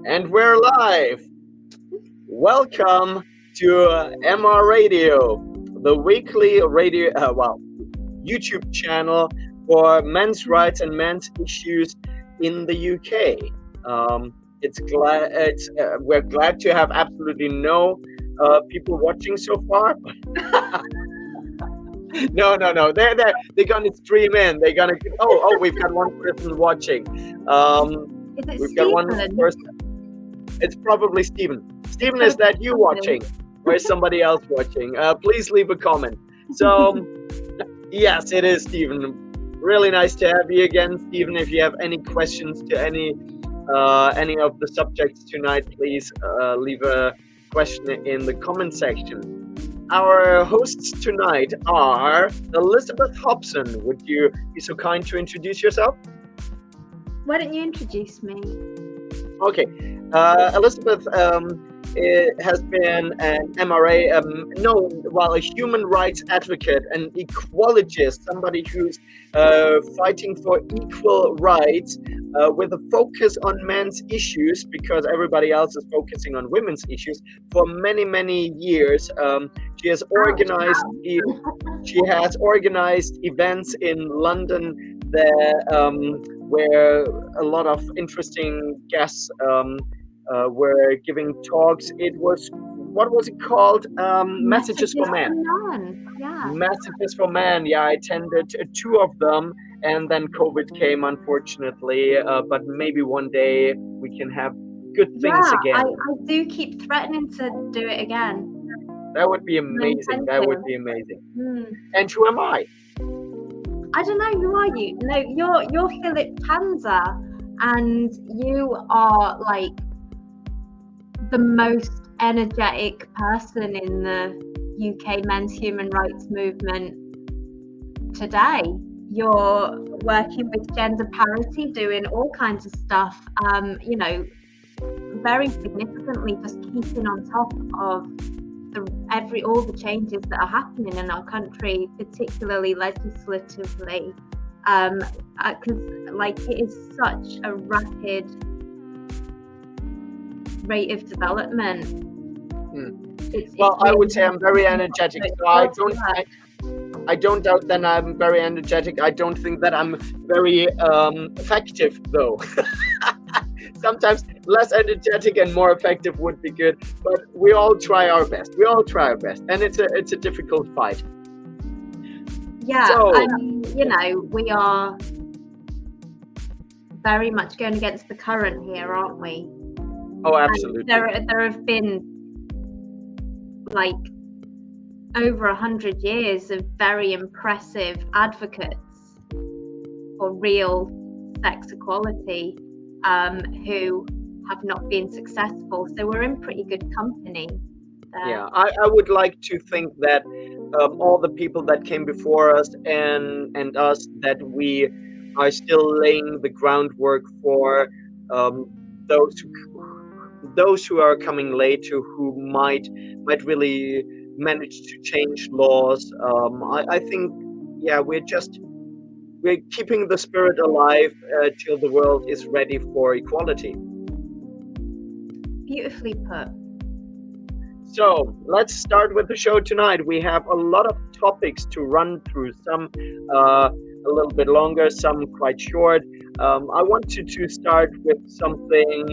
And we're live. Welcome to MRAdio, the weekly radio, YouTube channel for men's rights and men's issues in the UK. We're glad to have absolutely no people watching so far. No. They're gonna stream in. They're gonna. We've got one person watching. We've got one person. It's probably Stephen. Stephen, is that you watching, or is somebody else watching? Please leave a comment. So, yes, it is Stephen. Really nice to have you again, Stephen. If you have any questions to any of the subjects tonight, please leave a question in the comment section. Our hosts tonight are Elizabeth Hobson. Would you be so kind to introduce yourself? Why don't you introduce me? Okay. Elizabeth has been an MRA, a human rights advocate, an equologist, somebody who's fighting for equal rights with a focus on men's issues because everybody else is focusing on women's issues for many, many years. She has organized events in London where a lot of interesting guests were giving talks. What was it called? Messages for Men. Yeah. Messages for Men. Yeah, I attended two of them, and then COVID came, unfortunately. But maybe one day we can have good things again. I do keep threatening to do it again. That would be amazing. That would be amazing. And who am I? I don't know. Who are you? No, you're Philip Panzer, and you are like the most energetic person in the UK men's human rights movement today. You're working with gender parity, doing all kinds of stuff, very significantly just keeping on top of all the changes that are happening in our country, particularly legislatively, because it is such a rapid rate of development. I would say I'm very energetic. So I don't doubt that I'm very energetic. I don't think that I'm very effective, though. Sometimes less energetic and more effective would be good, but we all try our best. And it's a difficult fight. Yeah, so, we are very much going against the current here, aren't we? Oh, absolutely. And there have been over 100 years of very impressive advocates for real sex equality who have not been successful. So we're in pretty good company there. Yeah, I would like to think that all the people that came before us and us, that we are still laying the groundwork for those who are coming later, who might really manage to change laws. I think, we're keeping the spirit alive till the world is ready for equality. Beautifully put. So let's start with the show tonight. We have a lot of topics to run through, some a little bit longer, some quite short. I wanted to start with something,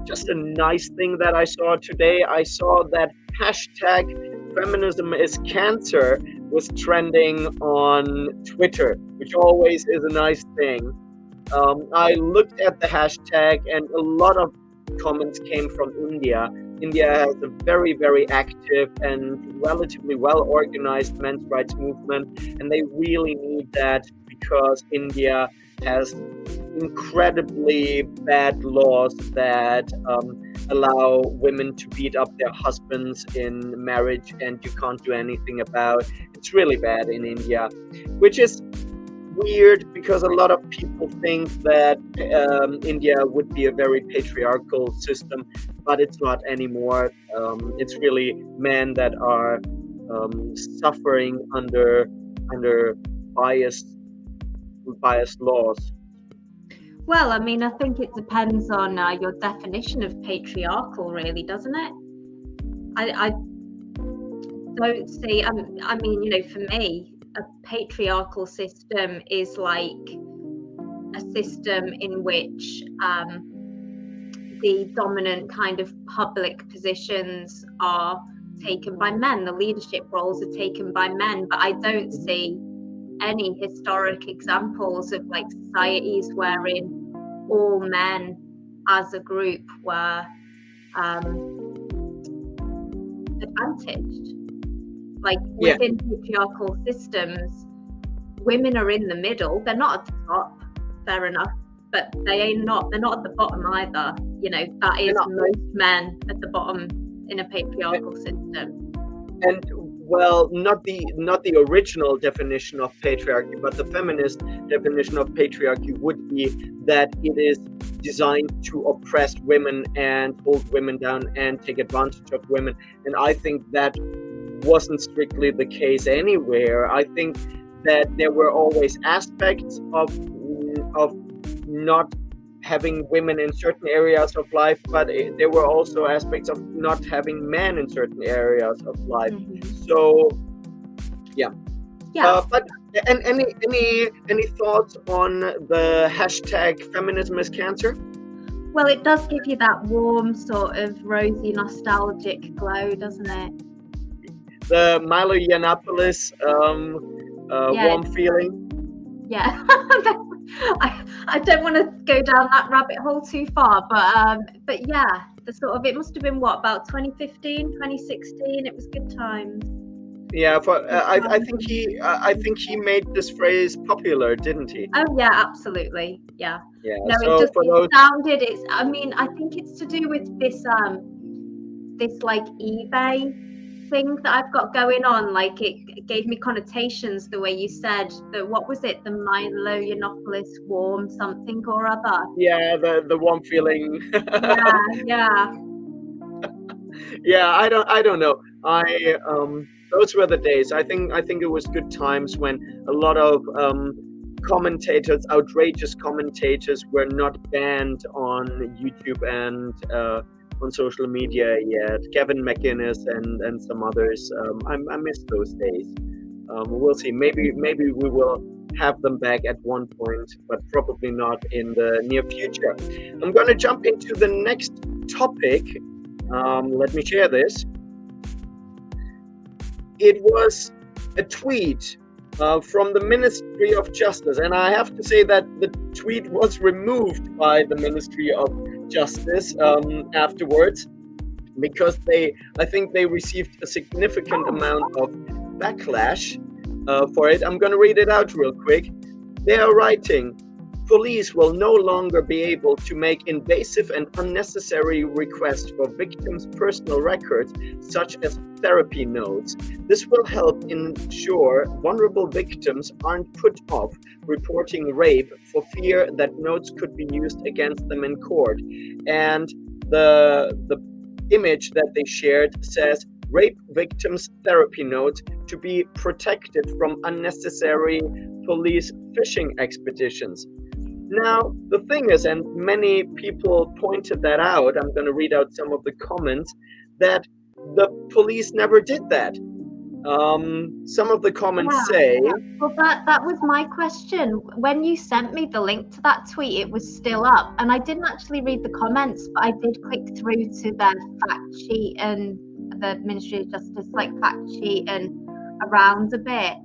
just a nice thing that I saw today. I saw that hashtag feminism is cancer was trending on Twitter, which always is a nice thing. I looked at the hashtag and a lot of comments came from India. India has a very, very active and relatively well-organized men's rights movement, and they really need that because India has incredibly bad laws that allow women to beat up their husbands in marriage, and you can't do anything about. It's really bad in India, which is weird because a lot of people think that India would be a very patriarchal system, but it's not anymore. It's really men that are suffering under biased laws. Well, I mean, I think it depends on your definition of patriarchal, really, doesn't it? I don't see, I mean, you know, for me, a patriarchal system is like a system in which the dominant kind of public positions are taken by men, the leadership roles are taken by men, but I don't see any historic examples of like societies wherein all men as a group were advantaged. Like within patriarchal systems, women are in the middle. They're not at the top, fair enough, but they're not at the bottom either. You know, that is most men at the bottom in a patriarchal system. And well, not the original definition of patriarchy, but the feminist definition of patriarchy would be that it is designed to oppress women and hold women down and take advantage of women. And I think that wasn't strictly the case anywhere. I think that there were always aspects of not having women in certain areas of life, but there were also aspects of not having men in certain areas of life. So but and any thoughts on the hashtag feminism is cancer? Well, it does give you that warm sort of rosy nostalgic glow, doesn't it? The Milo Yiannopoulos warm feeling. Yeah. I don't want to go down that rabbit hole too far, but yeah, the sort of, it must have been what, about 2015, 2016. It was good times. Yeah, I think he made this phrase popular, didn't he? Oh yeah, absolutely. Yeah. Yeah. No, so it sounded. It's. I mean, I think it's to do with this this like eBay thing that I've got going on. Like it gave me connotations the way you said the, what was it, the Milo Yiannopoulos warm something or other. Yeah, the warm feeling. yeah. Yeah, I don't know. Those were the days. I think it was good times when a lot of commentators, outrageous commentators, were not banned on YouTube and on social media yet. Kevin McInnes and some others. I miss those days. We'll see. Maybe we will have them back at one point, but probably not in the near future. I'm going to jump into the next topic. Let me share this. It was a tweet from the Ministry of Justice, and I have to say that the tweet was removed by the Ministry of Justice afterwards, because I think they received a significant amount of backlash for it. I'm going to read it out real quick. They are writing, police will no longer be able to make invasive and unnecessary requests for victims' personal records, such as therapy notes. This will help ensure vulnerable victims aren't put off reporting rape for fear that notes could be used against them in court. And the image that they shared says, rape victims' therapy note to be protected from unnecessary police fishing expeditions. Now, the thing is, and many people pointed that out, I'm going to read out some of the comments, that the police never did that. Some of the comments say... Well, that was my question. When you sent me the link to that tweet, it was still up. And I didn't actually read the comments, but I did click through to their fact sheet and the Ministry of Justice, like fact sheet and around a bit.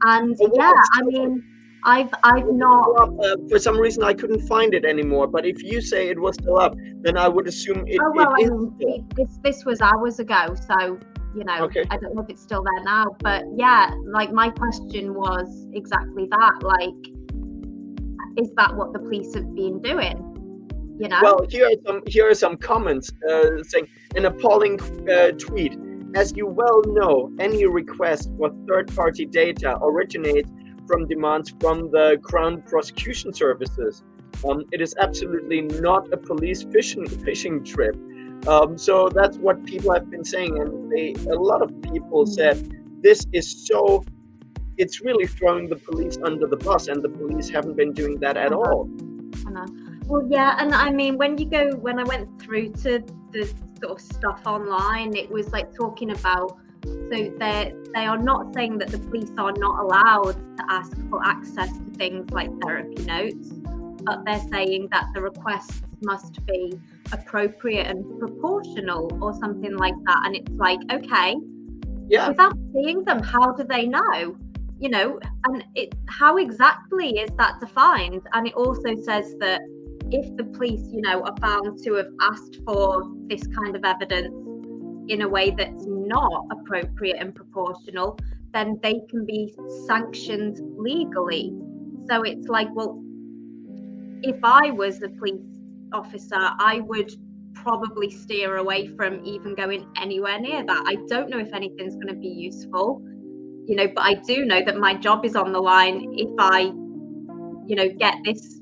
And I mean... I've not. For some reason, I couldn't find it anymore. But if you say it was still up, then I would assume it. This was hours ago, so you know, okay. I don't know if it's still there now. But yeah, like my question was exactly that. Like, is that what the police have been doing? You know. Well, here are some comments saying an appalling tweet. As you well know, any request for third-party data originates from demands from the Crown Prosecution Services. It is absolutely not a police fishing trip. So that's what people have been saying, and a lot of people said this is so. It's really throwing the police under the bus, and the police haven't been doing that at all. I know. Well, yeah, and I mean, when I went through to the sort of stuff online, it was like talking about, so they are not saying that the police are not allowed to ask for access to things like therapy notes, but they're saying that the requests must be appropriate and proportional or something like that. And it's like, okay, Yeah. without seeing them, how do they know? You know, and how exactly is that defined? And it also says that if the police, you know, are found to have asked for this kind of evidence in a way that's not appropriate and proportional, then they can be sanctioned legally. So it's like, well, if I was a police officer, I would probably steer away from even going anywhere near that. I don't know if anything's going to be useful, you know, but I do know that my job is on the line if I, you know, get this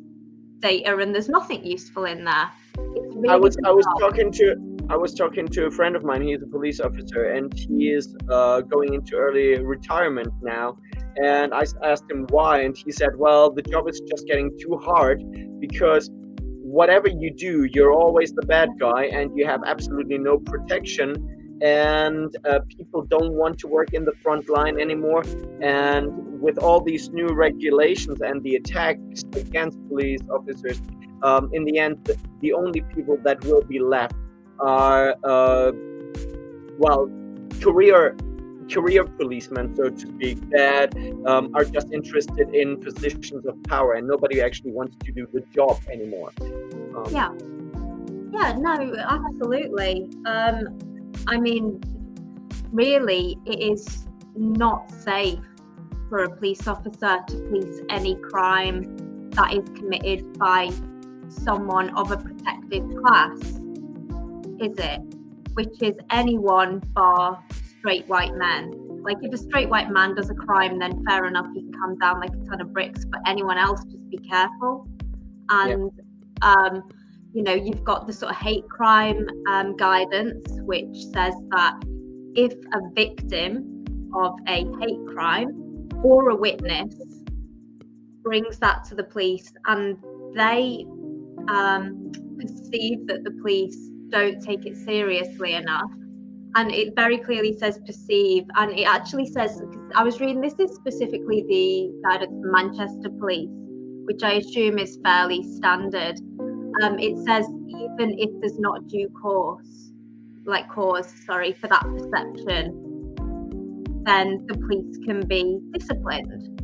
data and there's nothing useful in there. It's really I was talking to a friend of mine. He's a police officer, and he is going into early retirement now. And I asked him why, and he said, well, the job is just getting too hard because whatever you do, you're always the bad guy and you have absolutely no protection. And people don't want to work in the front line anymore. And with all these new regulations and the attacks against police officers, in the end, the only people that will be left are, career policemen, so to speak, that are just interested in positions of power, and nobody actually wants to do the job anymore. Yeah, no, absolutely. I mean, really, it is not safe for a police officer to police any crime that is committed by someone of a protected class, is it? Which is anyone bar straight white men. Like, if a straight white man does a crime, then fair enough, he can come down like a ton of bricks, but anyone else, just be careful. And you know, you've got the sort of hate crime guidance, which says that if a victim of a hate crime or a witness brings that to the police and they perceive that the police don't take it seriously enough, and it very clearly says perceive, and it actually says, I was reading, this is specifically the guidance for Manchester Police, which I assume is fairly standard. It says even if there's not due cause for that perception, then the police can be disciplined.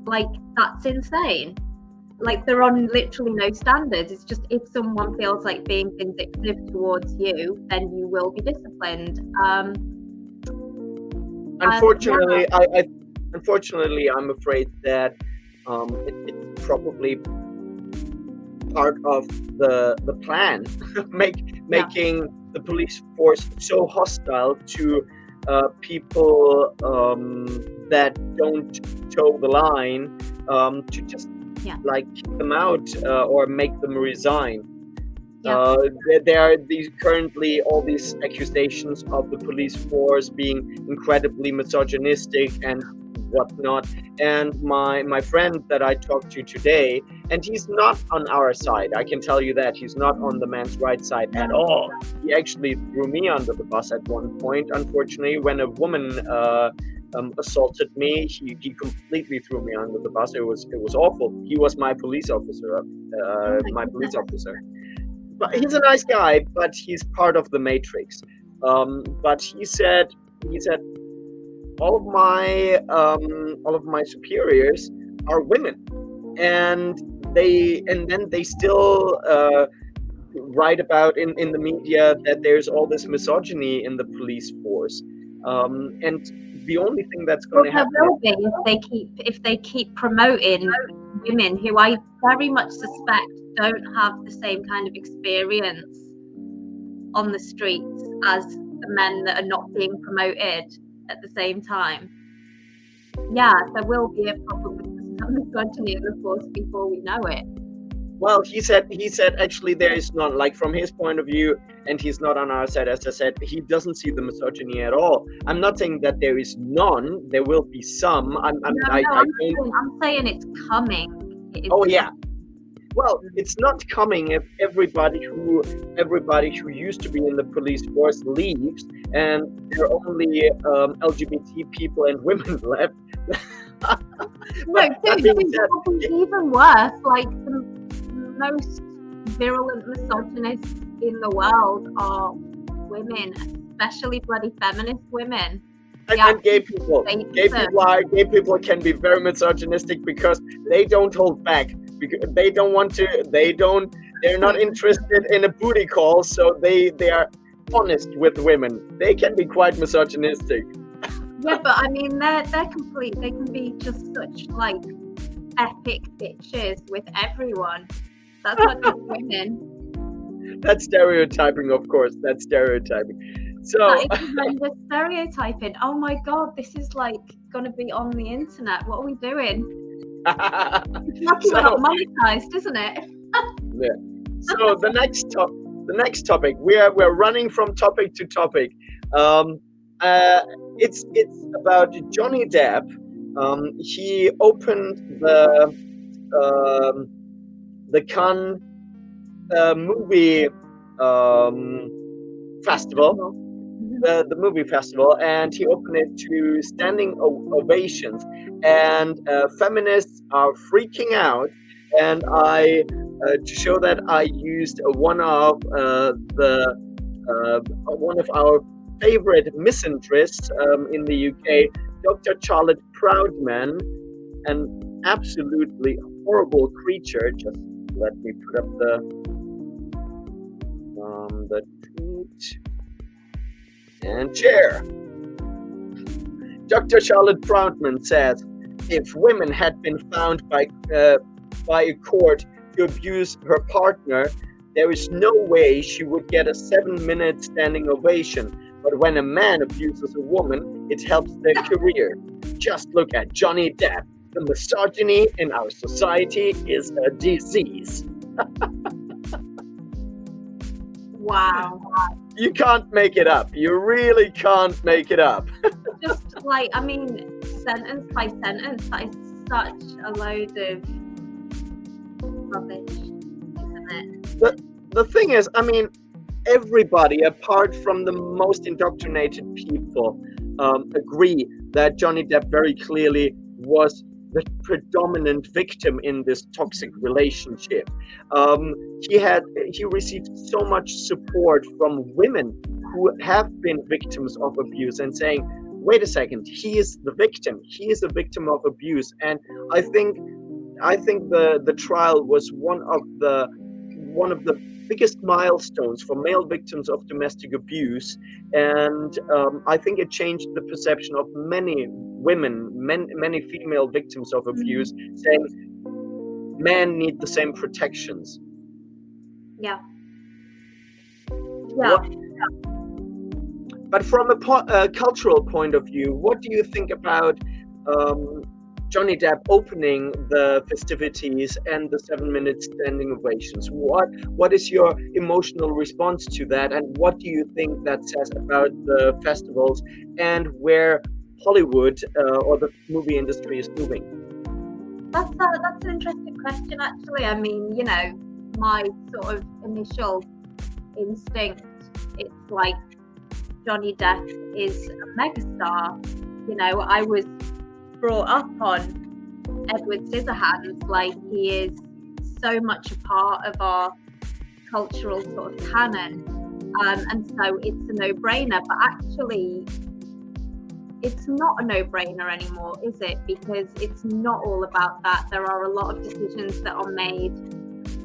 Like, that's insane. Like, they're on literally no standards. It's just, if someone feels like being vindictive towards you, then you will be disciplined. Unfortunately, unfortunately, I'm afraid that it's probably part of the plan, making the police force so hostile to people that don't toe the line, to just like kick them out or make them resign. There are currently all these accusations of the police force being incredibly misogynistic and whatnot. And my friend that I talked to today, and he's not on our side, I can tell you that he's not on the man's right side at all. He actually threw me under the bus at one point. Unfortunately, when a woman assaulted me, he completely threw me under the bus. It was awful. He was my police officer, officer. But he's a nice guy, but he's part of the matrix. But he said all of my superiors are women, and then they still write about in the media that there's all this misogyny in the police force, and the only thing that's going to happen will be if they keep promoting women who I very much suspect don't have the same kind of experience on the streets as the men that are not being promoted at the same time. Yeah, there will be a problem with some misogyny in the force before we know it. Well, he said actually there is none, like, from his point of view, and he's not on our side. As I said, he doesn't see the misogyny at all. I'm not saying that there is none. There will be some. I'm saying it's coming. Yeah. Well, it's not coming if everybody who used to be in the police force leaves, and there are only LGBT people and women left. No, it's even worse. Like the most virulent misogynists in the world are women, especially bloody feminist women. And gay people. Gay people can be very misogynistic because they don't hold back. Because they don't want to. They're not interested in a booty call, so they are honest with women. They can be quite misogynistic. Yeah, but I mean, they're complete. They can be just such like epic bitches with everyone. That's not just women. That's stereotyping, of course. That's stereotyping. So that is horrendous stereotyping. Oh my god, this is like gonna be on the internet. What are we doing? It's lucky we're not monetized, isn't it? Yeah. So the next topic. We're running from topic to topic. It's about Johnny Depp. He opened the Cannes movie festival, the movie festival, and he opened it to standing ovations, and feminists are freaking out. And I to show that, I used one of our favorite misanthropists in the UK, Dr. Charlotte Proudman, an absolutely horrible creature. Just let me put up the tweet and share. Dr. Charlotte Proudman says, if women had been found by a court to abuse her partner, there is no way she would get a 7-minute standing ovation. But when a man abuses a woman, it helps their career. Just look at Johnny Depp. The misogyny in our society is a disease. Wow. You can't make it up. You really can't make it up. Just like, I mean, sentence by sentence, that is such a load of rubbish, isn't it? The thing is, I mean, everybody, apart from the most indoctrinated people, agree that Johnny Depp very clearly was the predominant victim in this toxic relationship. He received so much support from women who have been victims of abuse, and saying, wait a second, he is the victim. He is a victim of abuse. And I think the trial was one of the biggest milestones for male victims of domestic abuse, and I think it changed the perception of many women, many female victims of abuse, saying men need the same protections. Yeah. But from a cultural point of view, what do you think about Johnny Depp opening the festivities and the 7-minute standing ovations? What is your emotional response to that, and what do you think that says about the festivals and where Hollywood or the movie industry is moving? That's an interesting question, actually. I mean, you know, my sort of initial instinct, it's like Johnny Depp is a megastar. You know, I was brought up on Edward Scissorhands. Like, he is so much a part of our cultural sort of canon, and so it's a no-brainer. But actually, it's not a no-brainer anymore, is it? Because it's not all about that. There are a lot of decisions that are made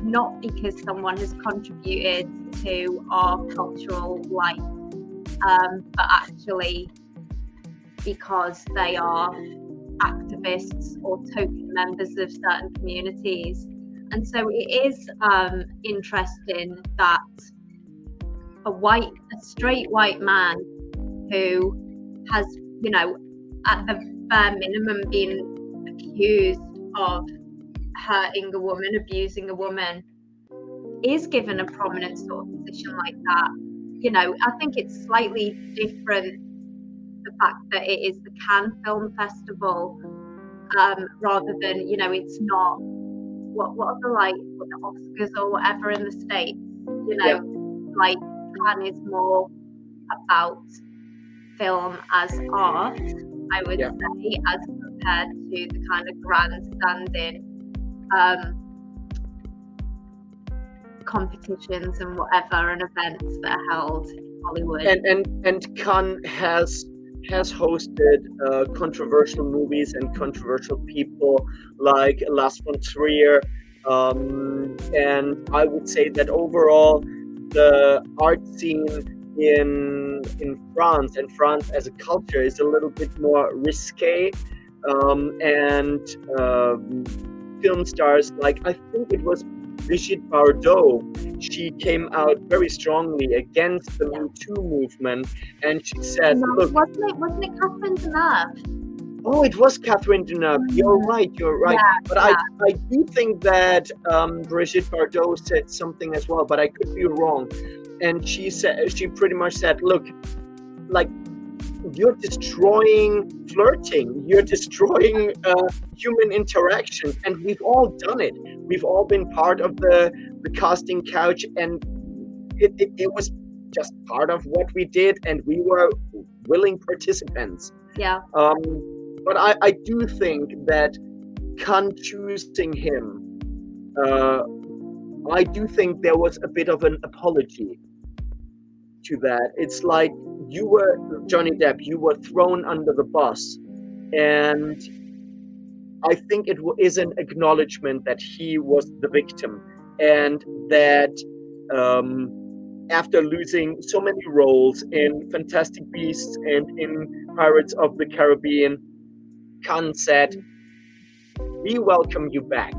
not because someone has contributed to our cultural life, but actually because they are activists or token members of certain communities. And so it is interesting that a straight white man who has, you know, at the bare minimum been accused of hurting a woman, abusing a woman, is given a prominent sort of position like that. You know, I think it's slightly different, the fact that it is the Cannes Film Festival, rather than, you know, it's not what are the like the Oscars or whatever in the States, you know, like Cannes is more about film as art, I would say, as compared to the kind of grandstanding competitions and whatever and events that are held in Hollywood. And Cannes has hosted controversial movies and controversial people like Lars von Trier, and I would say that overall the art scene in France and France as a culture is a little bit more risque, and film stars like, I think it was Brigitte Bardot, she came out very strongly against the Me Too movement, and she said, "Look, wasn't it Catherine Deneuve?" Oh, it was Catherine Deneuve. You're right. Yeah, but I do think that Brigitte Bardot said something as well, but I could be wrong. And she pretty much said, "Look, like, you're destroying flirting. You're destroying human interaction, and we've all done it. We've all been part of the casting couch, and it was just part of what we did, and we were willing participants." Yeah. But I do think that Khan choosing him, I do think there was a bit of an apology to that. It's like, you were, Johnny Depp, you were thrown under the bus, and I think it is an acknowledgement that he was the victim, and that after losing so many roles in Fantastic Beasts and in Pirates of the Caribbean, Khan said, "We welcome you back.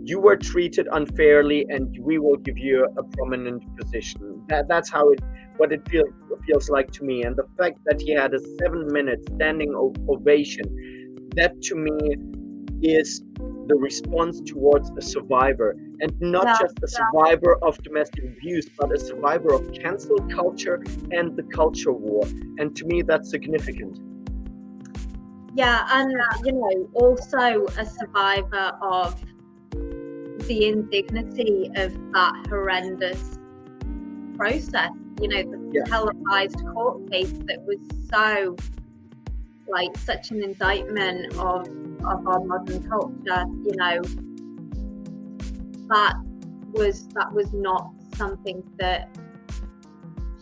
You were treated unfairly, and we will give you a prominent position." That's what it feels like to me. And the fact that he had a 7-minute standing ovation, that to me is the response towards a survivor, and not just a survivor of domestic abuse, but a survivor of cancel culture and the culture war. And to me, that's significant. Yeah, and you know, also a survivor of the indignity of that horrendous process. You know, the televised court case that was so, like, such an indictment of our modern culture. You know, that was not something that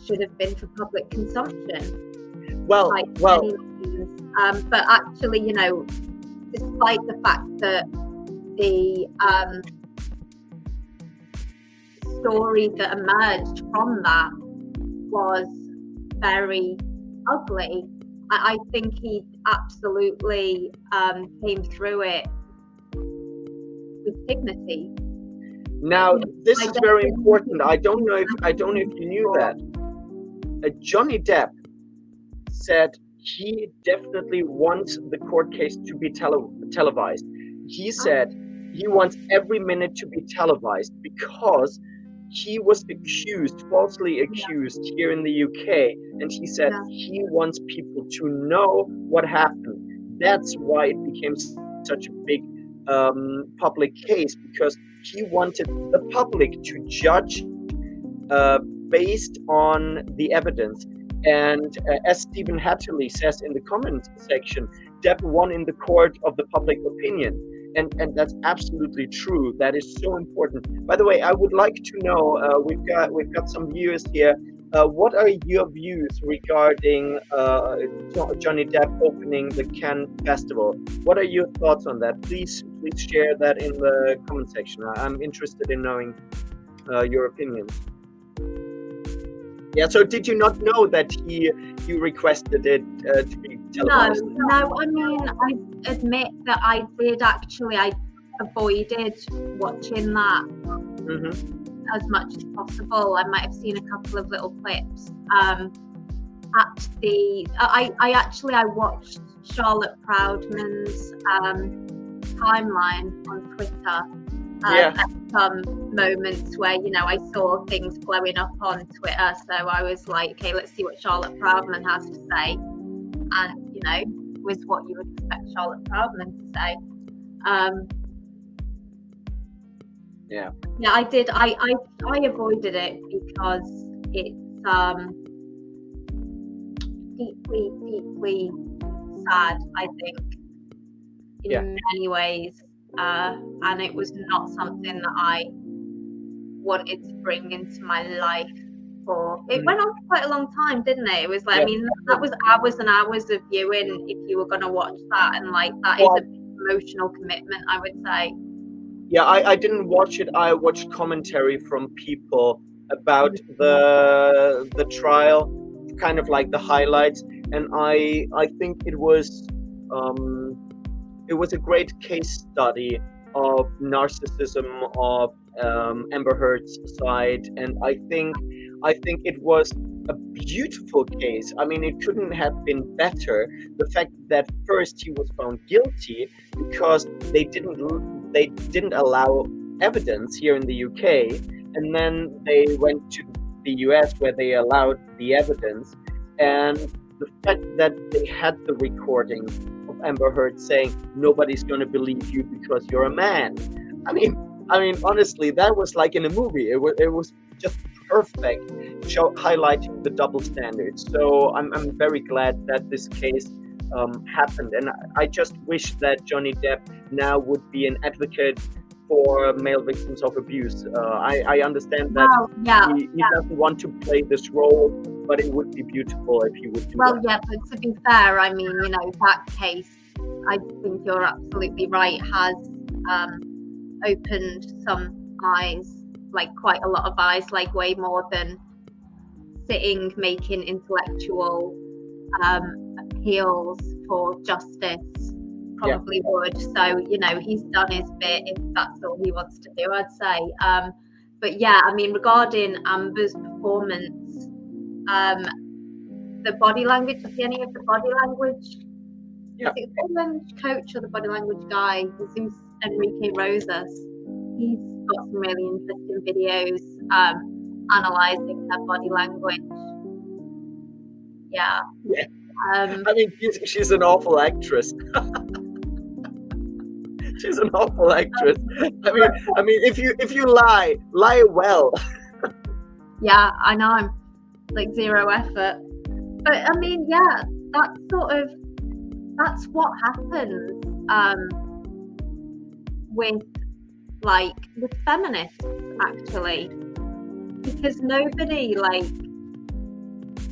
should have been for public consumption. But actually, you know, despite the fact that the story that emerged from that was very ugly, I think he absolutely came through it with dignity. Now, this is very important. I don't know if you knew that. Johnny Depp said he definitely wants the court case to be televised. He said he wants every minute to be televised because he was falsely accused here in the UK, and he said he wants people to know what happened. That's why it became such a big public case, because he wanted the public to judge based on the evidence. And as Stephen Hatterley says in the comment section, Depp won in the court of the public opinion. And that's absolutely true. That is so important. By the way, I would like to know, we've got some viewers here. What are your views regarding Johnny Depp opening the Cannes Festival? What are your thoughts on that? Please share that in the comment section. I'm interested in knowing your opinions. Yeah, so did you not know that he requested it to be televised? No, I mean, I admit that I avoided watching that as much as possible. I might have seen a couple of little clips. I watched Charlotte Proudman's timeline on Twitter. At some moments where, you know, I saw things blowing up on Twitter, so I was like, okay, let's see what Charlotte Proudman has to say, and, you know, was what you would expect Charlotte Proudman to say. Yeah. Yeah, I did. I avoided it because it's deeply sad, I think, in many ways. And it was not something that I wanted to bring into my life. It went on for quite a long time, didn't it? It was like, I mean, that was hours and hours of viewing if you were going to watch that, and like that is a big emotional commitment, I would say. Yeah, I didn't watch it. I watched commentary from people about the trial, kind of like the highlights, and I think it was a great case study of narcissism of Amber Heard's side, and I think it was a beautiful case. I mean, it couldn't have been better. The fact that first he was found guilty because they didn't allow evidence here in the UK, and then they went to the US where they allowed the evidence, and the fact that they had the recording of Amber Heard saying nobody's going to believe you because you're a man. I mean, honestly, that was like in a movie. It was just perfect, highlighting the double standards. So I'm very glad that this case happened, and I just wish that Johnny Depp now would be an advocate for male victims of abuse. I understand that he doesn't want to play this role, but it would be beautiful if he would do that. Yeah, but to be fair, I mean, you know, that case, I think you're absolutely right, has opened some eyes, like quite a lot of eyes, like way more than sitting making intellectual appeals for justice probably would. So, you know, he's done his bit if that's all he wants to do, I'd say. But yeah, I mean, regarding Amber's performance, the body language, do you see any of the body language? Yeah. Is it the body language coach or the body language guy? His name's Enrique Rosas. He's got some really interesting videos analysing her body language. Yeah. I mean, she's an awful actress. She's an awful actress. I mean, if you lie well. Yeah, I know. Like zero effort. But I mean, yeah, that's what happens with feminists, actually, because nobody, like,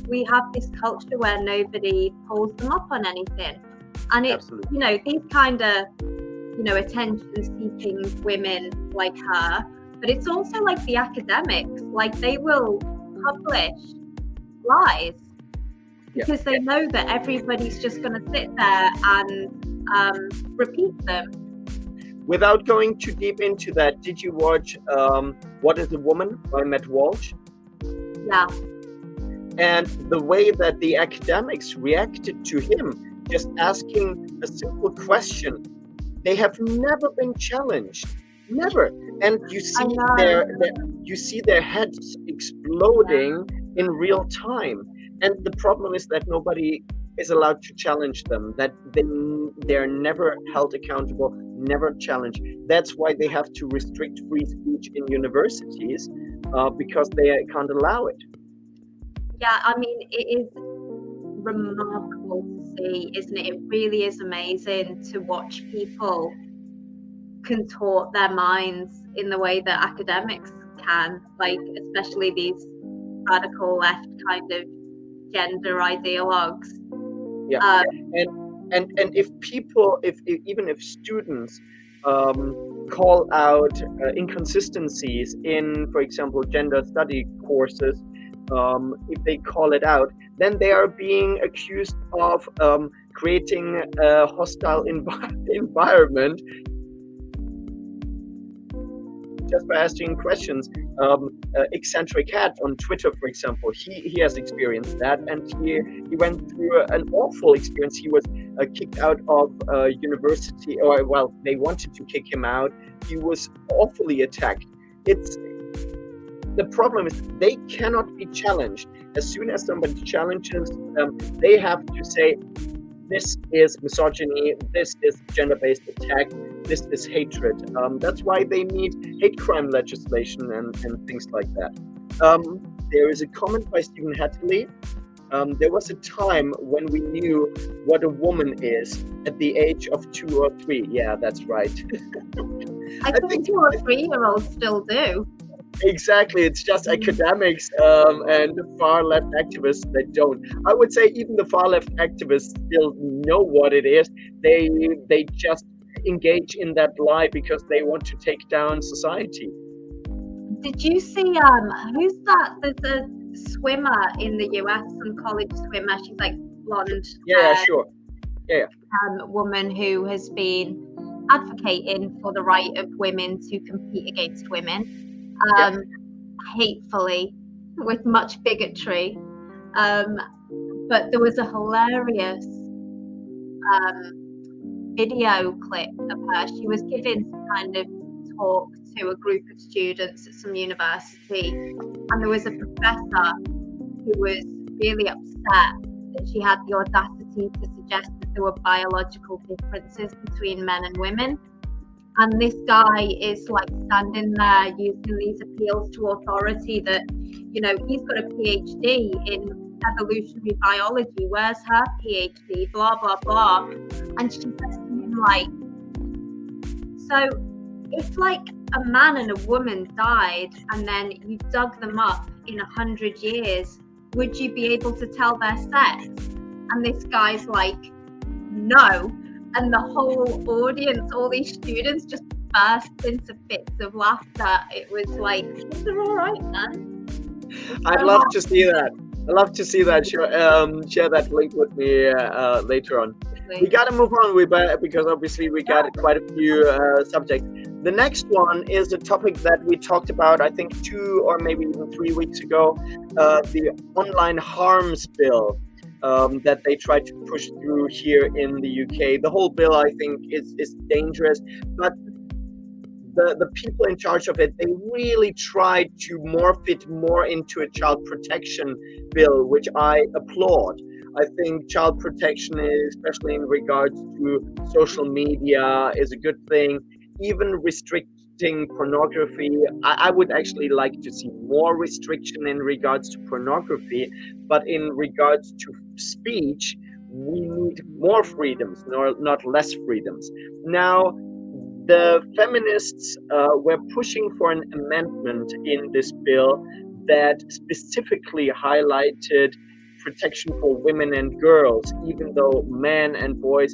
we have this culture where nobody pulls them up on anything, and it's you know, these kind of, you know, attention-seeking women like her, but it's also like the academics, like they will publish lies because they know that everybody's just going to sit there and repeat them. Without going too deep into that, did you watch What is a Woman by Matt Walsh? Yeah. And the way that the academics reacted to him, just asking a simple question, they have never been challenged. Never. And you see their heads exploding in real time. And the problem is that nobody is allowed to challenge them, that they're never held accountable, never challenged. That's why they have to restrict free speech in universities, because they can't allow it. Yeah, I mean, it is remarkable to see, isn't it? It really is amazing to watch people contort their minds in the way that academics can, like especially these radical left kind of gender ideologues. Yeah, and if people, even if students call out inconsistencies in, for example, gender study courses, if they call it out, then they are being accused of creating a hostile environment just by asking questions. Eccentric Cat on Twitter, for example, he has experienced that, and he went through an awful experience. He was kicked out of university, or well, they wanted to kick him out. He was awfully attacked. The problem is they cannot be challenged. As soon as somebody challenges them, they have to say, this is misogyny, this is gender-based attack, this is hatred. That's why they need hate crime legislation and things like that. There is a comment by Stephen Hattley. There was a time when we knew what a woman is at the age of 2 or 3. Yeah, that's right. I think 2 or 3-year-olds still do. Exactly. It's just academics and far left activists that don't. I would say even the far left activists still know what it is. They just engage in that lie because they want to take down society. Did you see who's that? There's a swimmer in the US, some college swimmer. She's like blonde. Yeah, sure. Yeah. Woman who has been advocating for the right of women to compete against women, hatefully, with much bigotry. But there was a hilarious video clip of her. She was giving some kind of talk to a group of students at some university, and there was a professor who was really upset that she had the audacity to suggest that there were biological differences between men and women. And this guy is like standing there using these appeals to authority that, you know, he's got a PhD in evolutionary biology. Where's her PhD? Blah, blah, blah. And she says to him, like, so if like a man and a woman died and then you dug them up in 100 years, would you be able to tell their sex? And this guy's like, no. And the whole audience, all these students just burst into fits of laughter. It was like, they're all right, man. I'd love to see that. I'd love to see that. Share that link with me later on. We got to move on because obviously we got quite a few subjects. The next one is a topic that we talked about, I think 2 or maybe even 3 weeks ago, the online harms bill that they tried to push through here in the UK. The whole bill, I think, is dangerous, but the people in charge of it, they really tried to morph it more into a child protection bill, which I applaud. I think child protection, especially in regards to social media, is a good thing. Even restricting pornography, I would actually like to see more restriction in regards to pornography, but in regards to speech, we need more freedoms, not less freedoms. Now, the feminists were pushing for an amendment in this bill that specifically highlighted protection for women and girls, even though men and boys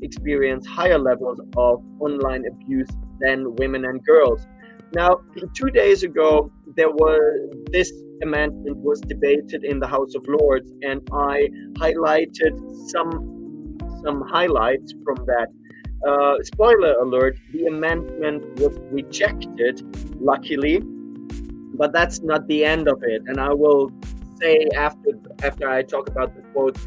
experience higher levels of online abuse than women and girls. Now, 2 days ago, this amendment was debated in the House of Lords, and I highlighted some highlights from that. Spoiler alert, the amendment was rejected, luckily, but that's not the end of it. And I will say after I talk about the quote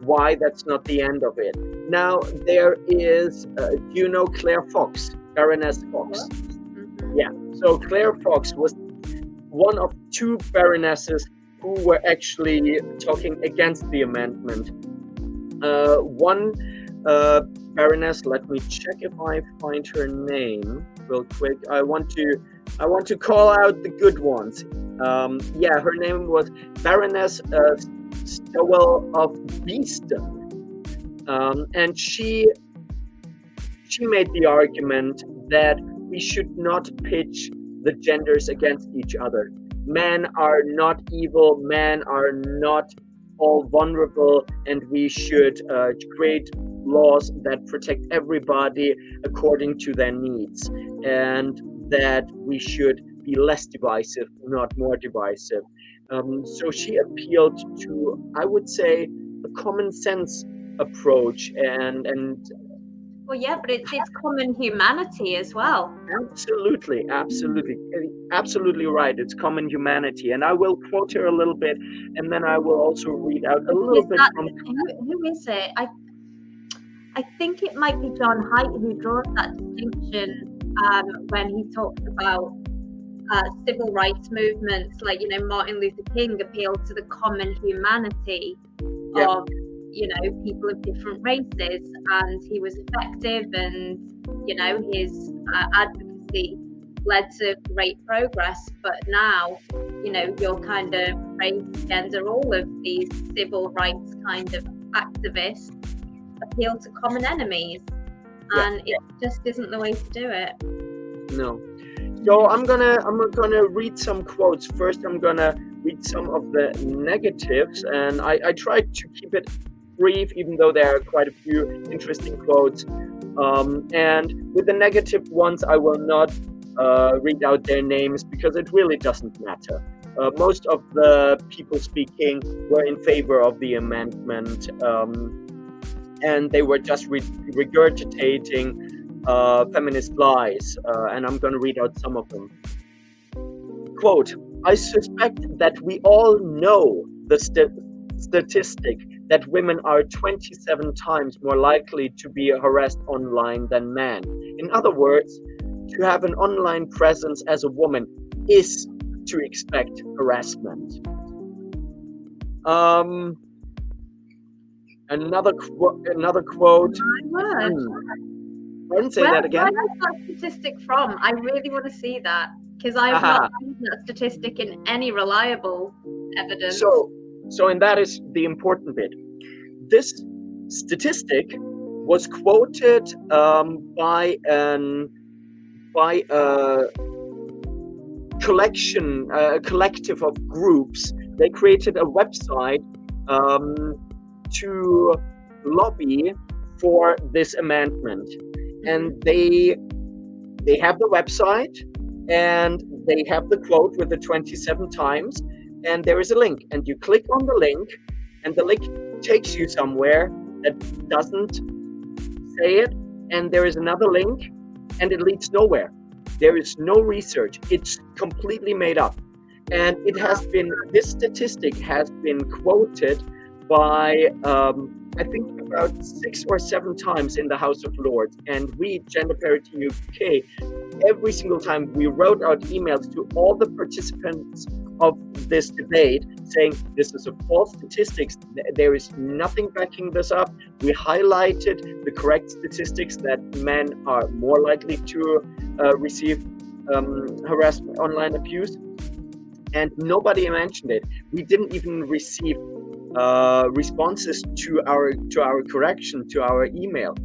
why that's not the end of it. Now, there is, do you know Claire Fox, Baroness Fox? Yeah, so Claire Fox was one of 2 baronesses who were actually talking against the amendment. One baroness, let me check if I find her name real quick. I want to call out the good ones. Yeah, her name was Baroness Stowell of Beeston, and she made the argument that we should not pitch the genders against each other. Men are not evil, men are not all vulnerable, and we should create laws that protect everybody according to their needs, and that we should be less divisive, not more divisive. So she appealed to, I would say, a common sense approach, and well, yeah, but it's common humanity as well. Absolutely right. It's common humanity, and I will quote her a little bit, and then I will also read out a little bit from. Who is it? I think it might be John Haidt who draws that distinction when he talks about civil rights movements, like, you know, Martin Luther King appealed to the common humanity of people of different races, and he was effective, and his advocacy led to great progress. But now, your kind of race, gender, all of these civil rights kind of activists appeal to common enemies, and it just isn't the way to do it. No. So I'm gonna read some quotes. First, I'm gonna read some of the negatives, and I tried to keep it brief, even though there are quite a few interesting quotes. And with the negative ones, I will not read out their names because it really doesn't matter. Most of the people speaking were in favor of the amendment, and they were just regurgitating feminist lies, and I'm going to read out some of them. Quote, I suspect that we all know the statistic that women are 27 times more likely to be harassed online than men. In other words, to have an online presence as a woman is to expect harassment. Another quote. Say that again. Where is that statistic from? I really want to see that, because I have not seen that statistic in any reliable evidence. So, and that is the important bit. This statistic was quoted by a collective of groups. They created a website to lobby for this amendment. And they have the website, and they have the quote with the 27 times, and there is a link, and you click on the link, and the link takes you somewhere that doesn't say it, and there is another link, and it leads nowhere. There is no research. It's completely made up. And this statistic has been quoted by I think about 6 or 7 times in the House of Lords, and we, Gender Parity UK, every single time we wrote out emails to all the participants of this debate saying this is a false statistics, there is nothing backing this up. We highlighted the correct statistics that men are more likely to receive harassment, online abuse, and nobody mentioned it. We didn't even receive responses to our correction, to our email.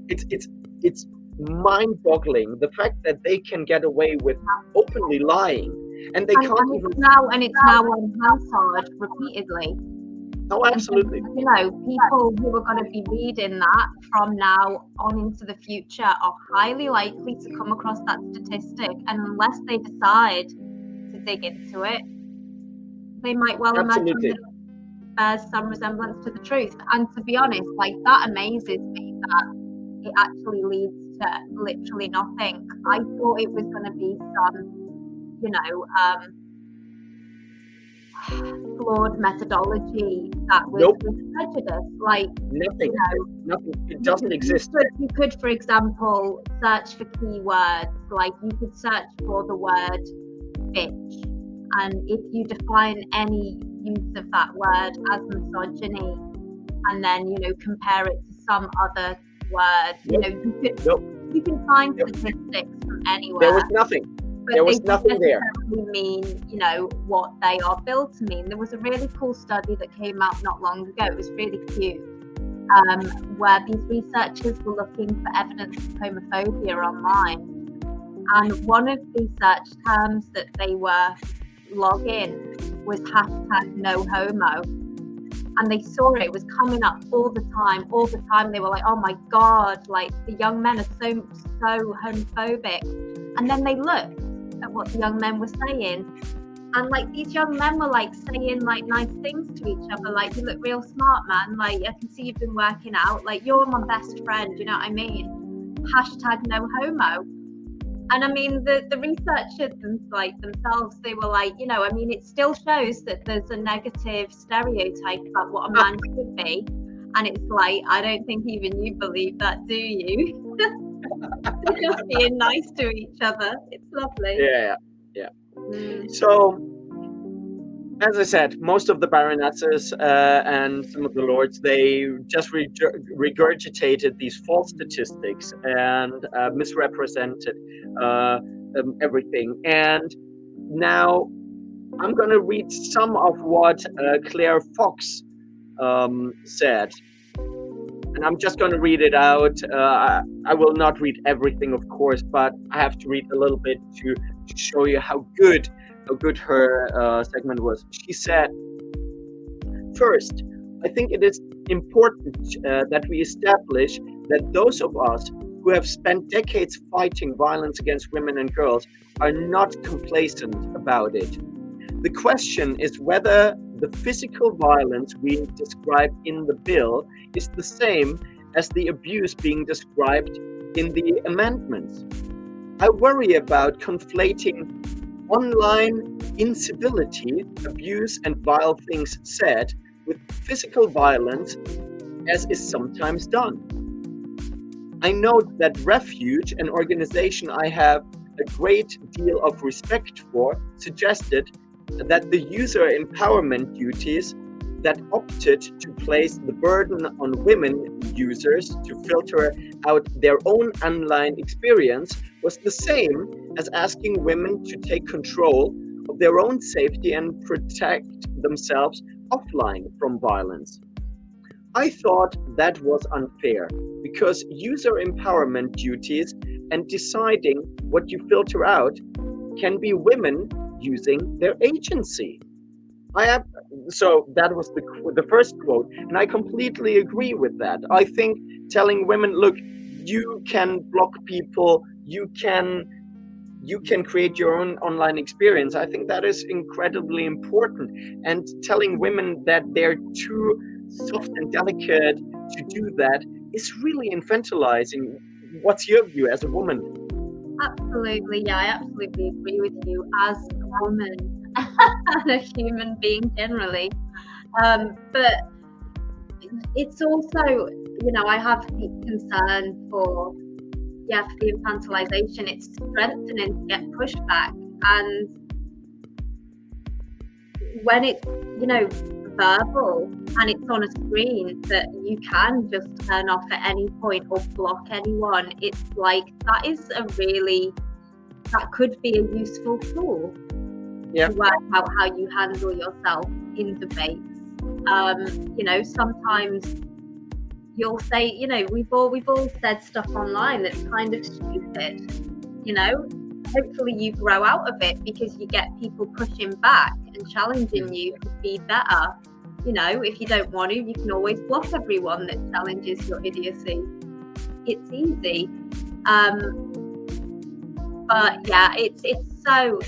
It's mind-boggling, the fact that they can get away with openly lying, and they can't even. It's now on Hansard repeatedly. Oh, absolutely. And, people who are going to be reading that from now on into the future are highly likely to come across that statistic, and unless they decide to dig into it, they might well imagine that bears some resemblance to the truth. And to be honest, that amazes me that it actually leads to literally nothing. I thought it was going to be some, flawed methodology that was prejudice. Nothing. Nothing. It doesn't exist. You could, for example, search for keywords. You could search for the word bitch, and if you define any use of that word as misogyny, and then compare it to some other word, you can find statistics from anywhere. There was nothing. But there was nothing there. Mean what they are built to mean. There was a really cool study that came out not long ago. It was really cute, where these researchers were looking for evidence of homophobia online, and one of the search terms that they were logging was #NoHomo, and they saw it was coming up all the time. They were like, oh my god, the young men are so homophobic. And then they looked at what the young men were saying, and these young men were saying nice things to each other, you look real smart, man, I can see you've been working out, you're my best friend, you know what I mean, #NoHomo. And I mean, the researchers themselves, they were it still shows that there's a negative stereotype about what a man should be. And it's I don't think even you believe that, do you? They're just being nice to each other. It's lovely. Yeah. So, as I said, most of the baronesses and some of the lords, they just regurgitated these false statistics and misrepresented everything. And now I'm going to read some of what Claire Fox said. And I'm just going to read it out. I will not read everything, of course, but I have to read a little bit to show you how good her segment was. She said, first, I think it is important that we establish that those of us who have spent decades fighting violence against women and girls are not complacent about it. The question is whether the physical violence we describe in the bill is the same as the abuse being described in the amendments. I worry about conflating online incivility, abuse, and vile things said with physical violence, as is sometimes done. I note that Refuge, an organization I have a great deal of respect for, suggested that the user empowerment duties that opted to place the burden on women users to filter out their own online experience was the same as asking women to take control of their own safety and protect themselves offline from violence. I thought that was unfair because user empowerment duties and deciding what you filter out can be women using their agency. So that was the first quote, and I completely agree with that. I think telling women, look, you can block people, you can create your own online experience. I think that is incredibly important. And telling women that they're too soft and delicate to do that is really infantilizing. What's your view as a woman? Absolutely, yeah, I absolutely agree with you as a woman and a human being generally. But it's also, I have deep concern for the infantilization. It's strengthening to get pushback, and when it's verbal and it's on a screen that you can just turn off at any point or block anyone, it's like that could be a useful tool to work out how you handle yourself in debates. Sometimes you'll say, we've all said stuff online that's kind of stupid, hopefully you grow out of it because you get people pushing back and challenging you to be better. If you don't want to, you can always block everyone that challenges your idiocy. It's easy. But yeah, it's so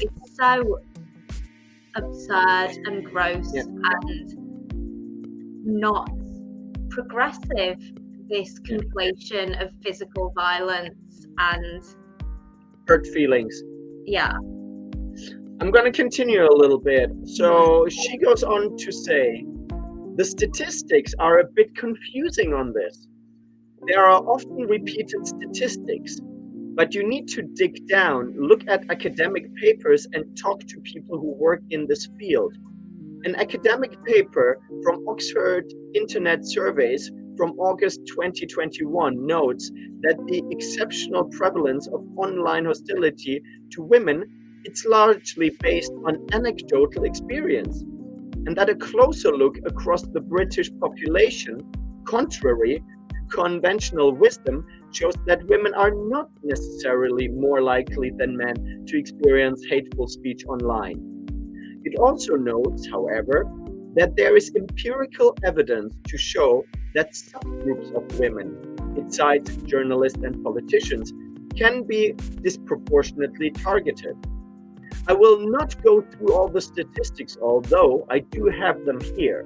absurd and gross and not progressive, this conflation of physical violence and hurt feelings. Yeah. I'm going to continue a little bit. So she goes on to say, the statistics are a bit confusing on this. There are often repeated statistics, but you need to dig down, look at academic papers and talk to people who work in this field. An academic paper from Oxford Internet Surveys from August 2021 notes that the exceptional prevalence of online hostility to women, it's largely based on anecdotal experience, and that a closer look across the British population, contrary to conventional wisdom, shows that women are not necessarily more likely than men to experience hateful speech online. It also notes, however, that there is empirical evidence to show that subgroups of women, besides journalists and politicians, can be disproportionately targeted. I will not go through all the statistics, although I do have them here.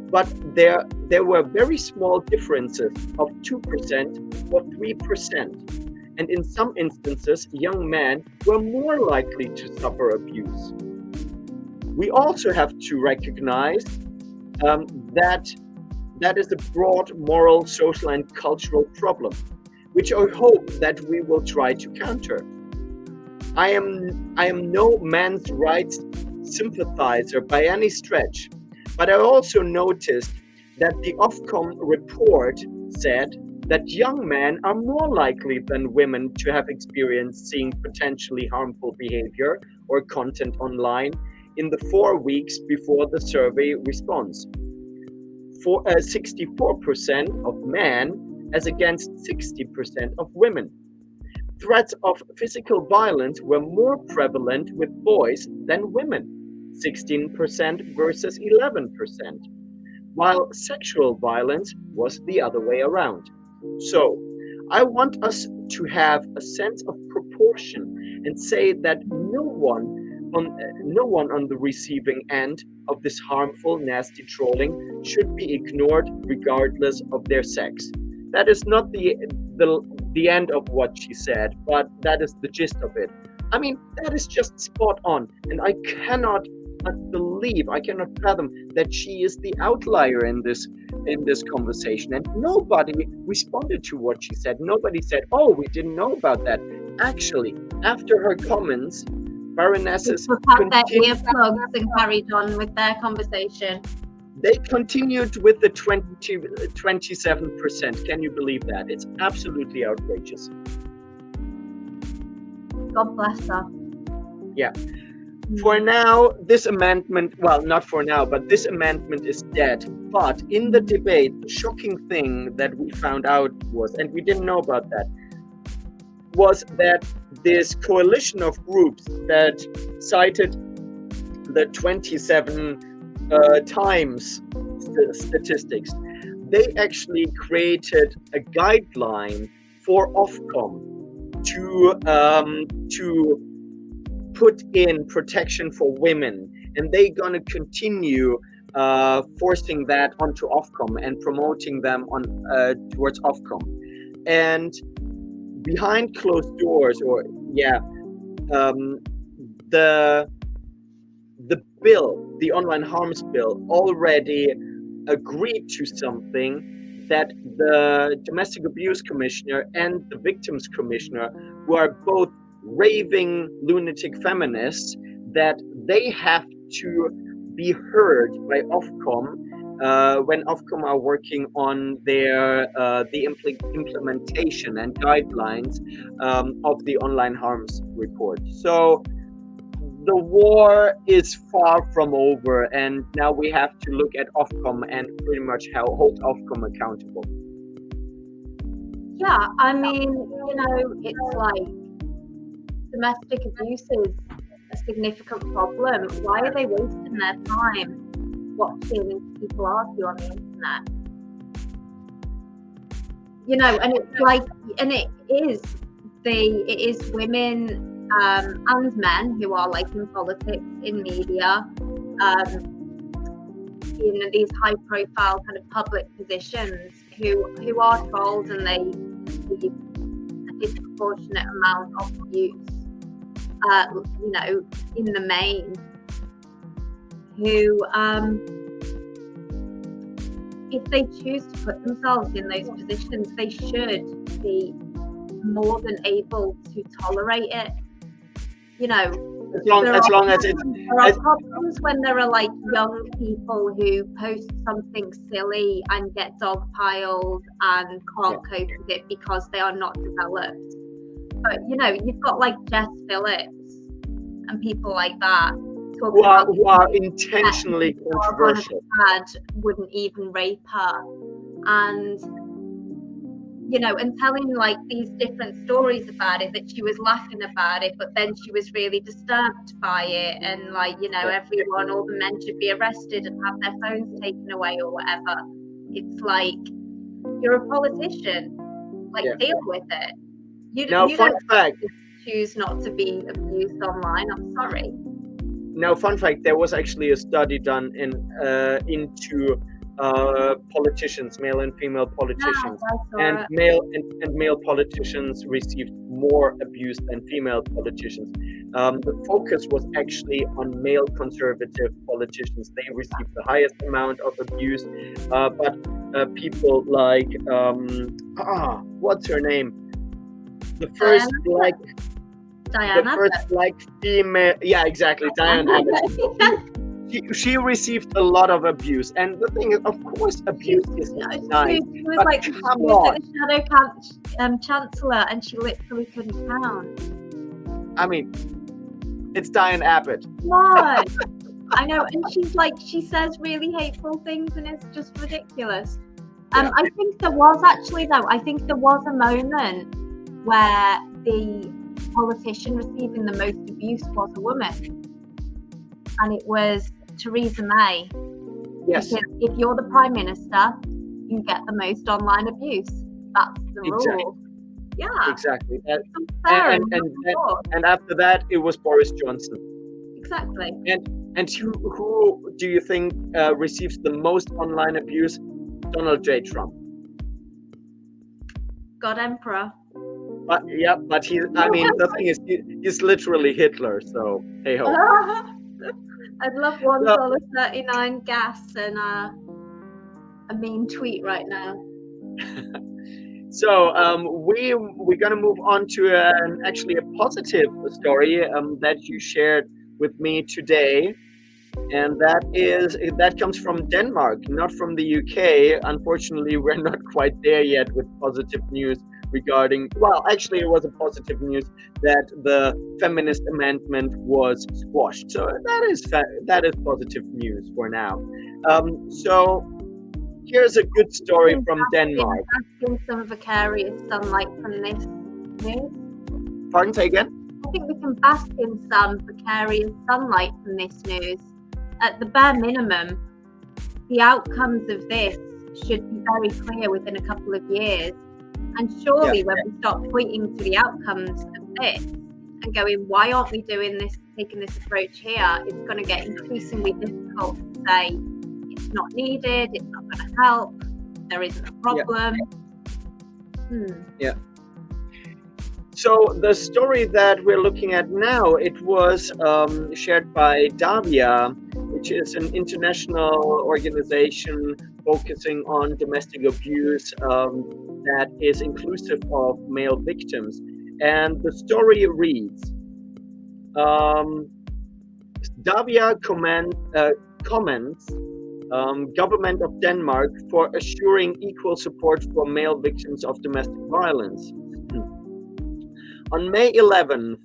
But there were very small differences of 2% or 3%. And in some instances, young men were more likely to suffer abuse. We also have to recognize that is a broad moral, social, and cultural problem, which I hope that we will try to counter. I am no men's rights sympathizer by any stretch, but I also noticed that the Ofcom report said that young men are more likely than women to have experienced seeing potentially harmful behavior or content online in the 4 weeks before the survey response. 64% of men as against 60% of women. Threats of physical violence were more prevalent with boys than women, 16% versus 11%, while sexual violence was the other way around. So, I want us to have a sense of proportion and say that no one on the receiving end of this harmful, nasty trolling should be ignored regardless of their sex. That is not the end of what she said, but that is the gist of it. I mean, that is just spot on, and I cannot fathom that she is the outlier in this conversation. And nobody responded to what she said. Nobody said, "Oh, we didn't know about that." Actually, after her comments, Baronesses had their earplugs and carried on with their conversation. They continued with the 27%. Can you believe that? It's absolutely outrageous. God bless her. Yeah. For now, this amendment, well, not for now, but this amendment is dead. But in the debate, the shocking thing that we found out was, and we didn't know about that, was that this coalition of groups that cited the 27 times statistics, they actually created a guideline for Ofcom to put in protection for women, and they're going to continue forcing that onto Ofcom and promoting them on towards Ofcom. And behind closed doors, the bill, the online harms bill, already agreed to something that the Domestic Abuse Commissioner and the Victims Commissioner, who are both raving lunatic feminists, that they have to be heard by Ofcom when Ofcom are working on their the implementation and guidelines of the online harms report. So the war is far from over, and now we have to look at Ofcom and pretty much hold Ofcom accountable. Yeah, I mean, it's like domestic abuse is a significant problem. Why are they wasting their time watching people argue on the internet? And it's like, and it is women and men who are like in politics, in media, in these high profile kind of public positions who are trolled, and they receive a disproportionate amount of abuse, in the main, who if they choose to put themselves in those positions, they should be more than able to tolerate it. As long as it's... There are problems when there are like young people who post something silly and get dogpiled and can't cope with it because they are not developed. But you've got like Jess Phillips and people like that who are intentionally controversial. Dad wouldn't even rape her, and and telling like these different stories about it, that she was laughing about it, but then she was really disturbed by it, and like all the men should be arrested and have their phones taken away or whatever. It's like, you're a politician, deal with it. You don't choose not to be abused online. I'm sorry. Now, fun fact: there was actually a study done into politicians, male and female politicians, and male politicians received more abuse than female politicians. The focus was actually on male conservative politicians. They received the highest amount of abuse, but people like what's her name? The first black Diane the first like female. Yeah, exactly, Diane Abbott. She received a lot of abuse, and the thing is, of course, abuse is nice. She was But like come the shadow chancellor, and she literally couldn't count. I mean, it's Diane Abbott. Come on. I know, and she says really hateful things, and it's just ridiculous. I think there was a moment where the politician receiving the most abuse was a woman, and it was Theresa May. Yes. Because if you're the Prime Minister, you get the most online abuse. That's the rule. Yeah. Exactly. And after that, it was Boris Johnson. Exactly. And who do you think receives the most online abuse? Donald J. Trump. God Emperor. But the thing is, he's literally Hitler. So hey ho. I'd love $1.39 gas and a mean tweet right now. So we're gonna move on to actually a positive story that you shared with me today, and that comes from Denmark, not from the UK. Unfortunately, we're not quite there yet with positive news regarding. Well, actually, it was a positive news that the feminist amendment was squashed. So that is positive news for now. So here's a good story from Denmark. Basking some vicarious sunlight from this news. Pardon, say again? I think we can bask in some vicarious sunlight from this news. At the bare minimum, the outcomes of this should be very clear within a couple of years. And surely when we start pointing to the outcomes of this and going, why aren't we doing this, taking this approach here, it's going to get increasingly difficult to say it's not needed, it's not going to help, there isn't a problem. So the story that we're looking at now, it was shared by VAWG, which is an international organization focusing on domestic abuse that is inclusive of male victims. And the story reads, VAWG comments government of Denmark for assuring equal support for male victims of domestic violence. On May 11th,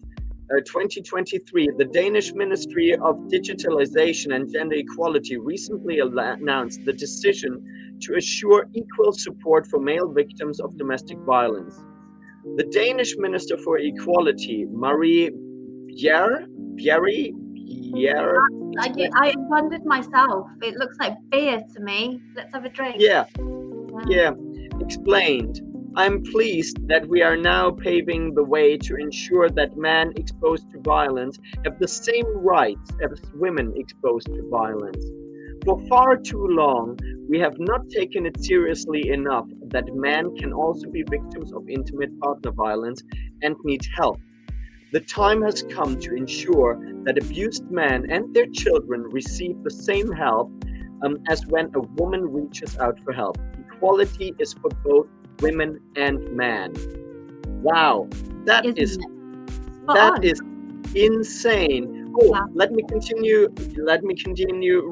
2023, the Danish Ministry of Digitalization and Gender Equality recently announced the decision to assure equal support for male victims of domestic violence. The Danish Minister for Equality, Marie Bjerre. I wondered myself. It looks like beer to me. Let's have a drink. Yeah. Explained, I'm pleased that we are now paving the way to ensure that men exposed to violence have the same rights as women exposed to violence. For far too long, we have not taken it seriously enough that men can also be victims of intimate partner violence and need help. The time has come to ensure that abused men and their children receive the same help as when a woman reaches out for help. Equality is for both women and men. Wow, that is insane. Oh, Yeah. let me continue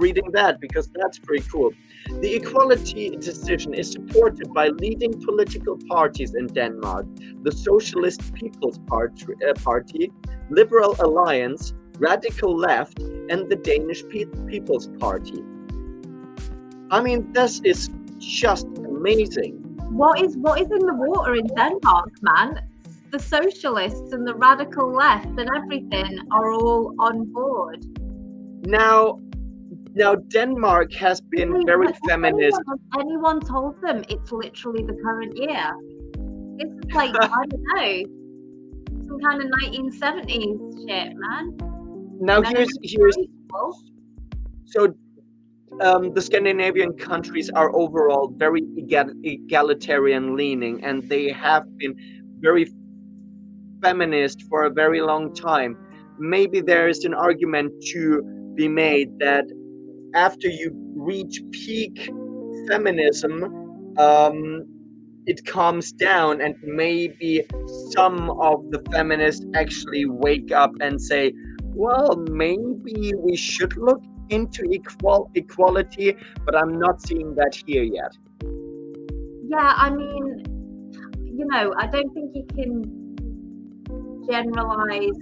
reading that, because that's pretty cool. The equality decision is supported by leading political parties in Denmark: the Socialist People's Party, Liberal Alliance, Radical Left, and the Danish People's Party. I mean, this is just amazing. What is in the water in Denmark, man? The socialists and the radical left and everything are all on board. Now Denmark has been very feminist. Has anyone told them it's literally the current year? This is like, I don't know, some kind of 1970s shit, man. Now here's so the Scandinavian countries are overall very egalitarian leaning, and they have been very feminist for a very long time. Maybe there is an argument to be made that after you reach peak feminism, it calms down, and maybe some of the feminists actually wake up and say, well, maybe we should look into equality, but I'm not seeing that here yet. Yeah, I mean, I don't think you can generalize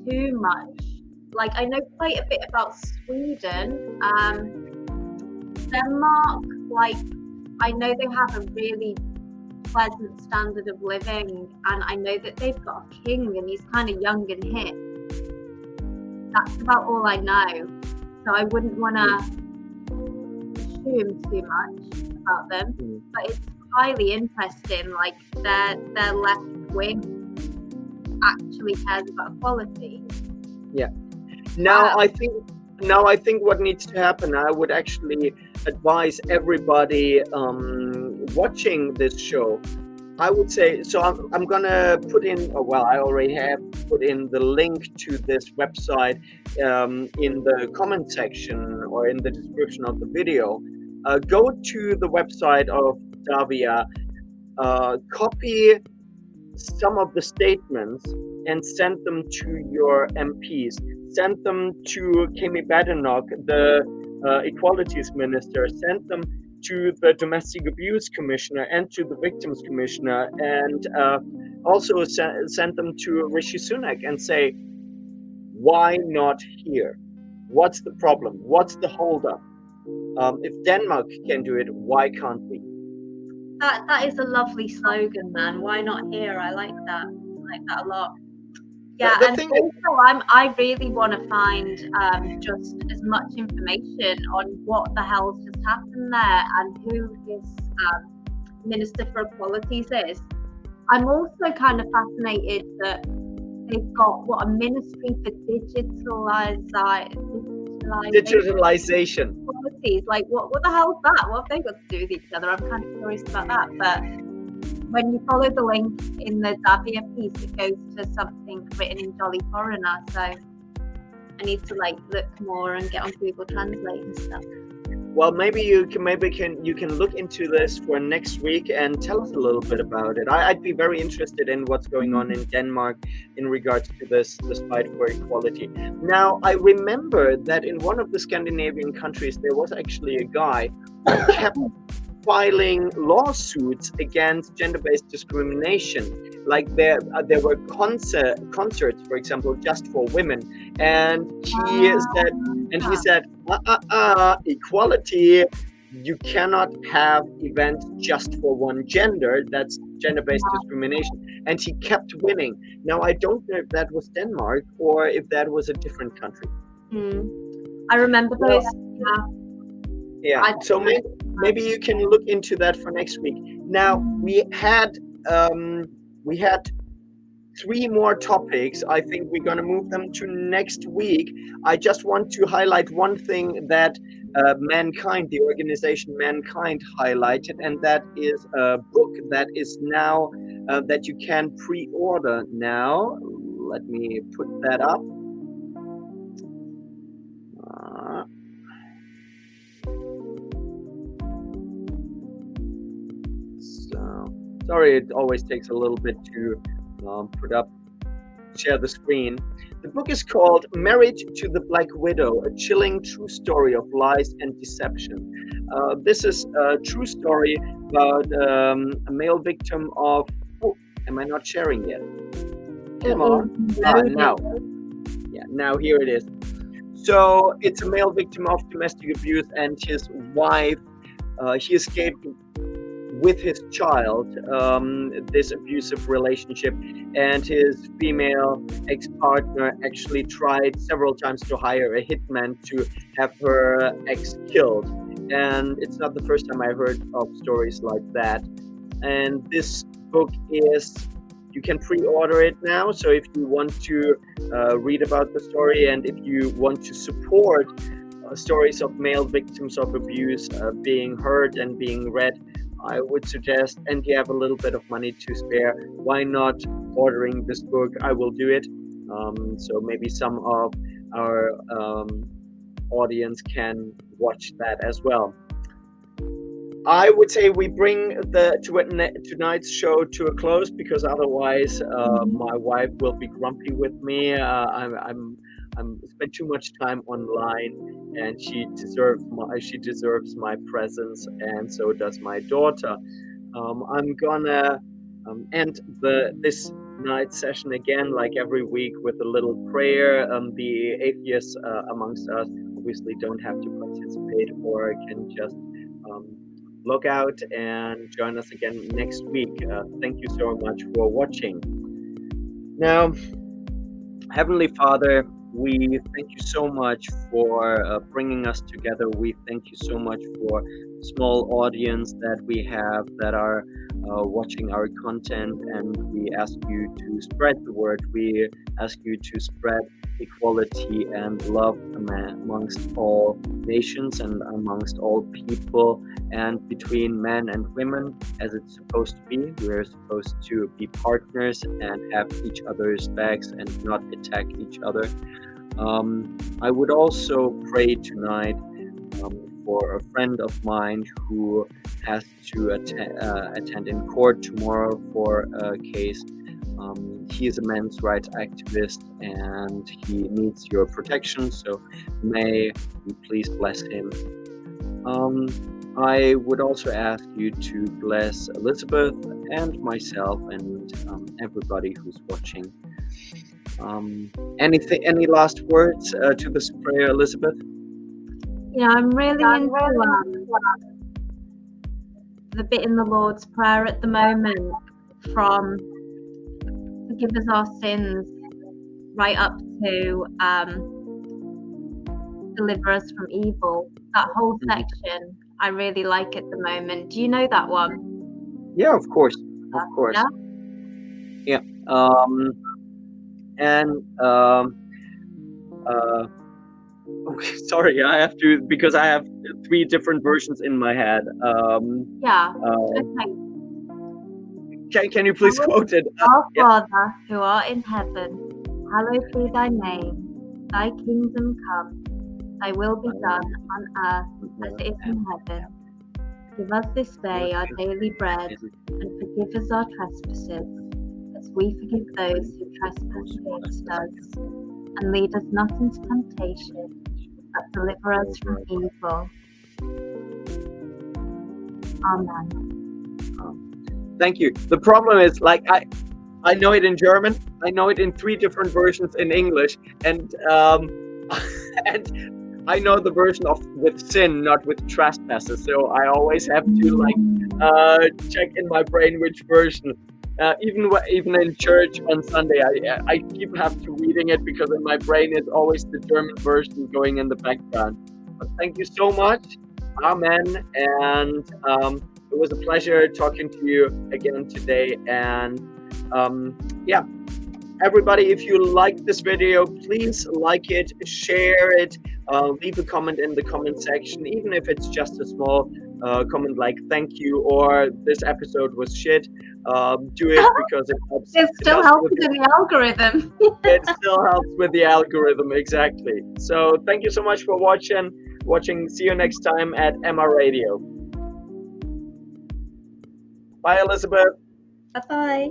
too much. Like, I know quite a bit about Sweden. Denmark, like, I know they have a really pleasant standard of living, and I know that they've got a king and he's kind of young and hip. That's about all I know. So I wouldn't want to assume too much about them. But it's highly interesting, like their left wing actually cares about equality. Yeah. Now I think what needs to happen, I would actually advise everybody watching this show, I would say, so I'm gonna put in, I already have put in the link to this website in the comment section or in the description of the video. Go to the website of Davia, copy some of the statements and send them to your MPs. Send them to Kemi Badenoch, the Equalities Minister. Send them to the Domestic Abuse Commissioner and to the Victims Commissioner, and also send them to Rishi Sunak and say, why not here? What's the problem? What's the holdup? If Denmark can do it, why can't we? That is a lovely slogan, man. Why not here? I like that. I like that a lot. Yeah, and also I really want to find just as much information on what the hell's just happened there and who this Minister for Equalities is. I'm also kind of fascinated that they've got a Ministry for Digitalization. Equalities. Like what the hell's that? What have they got to do with each other? I'm kind of curious about that. But when you follow the link in the Davia piece, it goes to something written in Jolly Foreigner. So I need to look more and get on Google Translate and stuff. Well, maybe you can look into this for next week and tell us a little bit about it. I'd be very interested in what's going on in Denmark in regards to this fight for equality. Now, I remember that in one of the Scandinavian countries, there was actually a guy who kept filing lawsuits against gender-based discrimination. Like there were concerts, for example, just for women, and he said, equality. You cannot have events just for one gender. That's gender-based discrimination. And he kept winning. Now, I don't know if that was Denmark or if that was a different country. I remember those. Yeah. So maybe you can look into that for next week. Now, we had 3 more topics. I think we're going to move them to next week. I just want to highlight one thing that Mankind, the organization Mankind, highlighted, and that is a book that is now that you can pre-order now. Let me put that up. Sorry, it always takes a little bit to share the screen. The book is called Married to the Black Widow, a chilling true story of lies and deception. This is a true story about a male victim of... Oh, am I not sharing yet? Come on. Now. Yeah, now here it is. So it's a male victim of domestic abuse, and his wife, he escaped with his child, this abusive relationship, and his female ex-partner actually tried several times to hire a hitman to have her ex killed. And it's not the first time I heard of stories like that. And this book is, you can pre-order it now. So if you want to read about the story, and if you want to support stories of male victims of abuse being heard and being read, I would suggest, and you have a little bit of money to spare, why not ordering this book? I will do it. So maybe some of our audience can watch that as well. I would say we bring tonight's show to a close, because otherwise my wife will be grumpy with me. I'm spent too much time online, and she deserves my presence, and so does my daughter. I'm gonna end this night's session again, like every week, with a little prayer. The atheists amongst us obviously don't have to participate, or can just log out and join us again next week. Thank you so much for watching. Now, Heavenly Father, we thank you so much for bringing us together. We thank you so much for the small audience that we have that are watching our content, and we ask you to spread the word. We ask you to spread equality and love amongst all nations and amongst all people, and between men and women, as it's supposed to be. We're supposed to be partners and have each other's backs and not attack each other. I would also pray tonight for a friend of mine who has to attend in court tomorrow for a case. He is a men's rights activist, and he needs your protection, so may you please bless him. I would also ask you to bless Elizabeth and myself and everybody who's watching. Any last words to this prayer, Elizabeth? Yeah, I'm really into the bit in the Lord's Prayer at the moment, from forgive us our sins right up to deliver us from evil. That whole section I really like at the moment. Do you know that one? Yeah, of course. Yeah. Okay, sorry, I have to, because I have 3 different versions in my head. Okay. Can you please quote it? Our Father, who art in heaven, hallowed be thy name. Thy kingdom come. Thy will be done on earth as it is in heaven. Give us this day our daily bread, and forgive us our trespasses, as we forgive those who trespass against us. And lead us not into temptation, but deliver us from evil. Amen. Thank you. The problem is, like, I know it in German. I know it in 3 different versions in English, and and I know the version of with sin, not with trespasses. So I always have to check in my brain which version. Even in church on Sunday, I keep have to reading it, because in my brain is always the German version going in the background. But thank you so much. Amen. And it was a pleasure talking to you again today. And everybody, if you like this video, please like it, share it, leave a comment in the comment section, even if it's just a small comment like thank you or this episode was shit. Do it, because it helps. It still helps with the algorithm. It still helps with the algorithm, exactly. So thank you so much for watching. See you next time at MRAdio. Bye, Elizabeth. Bye-bye.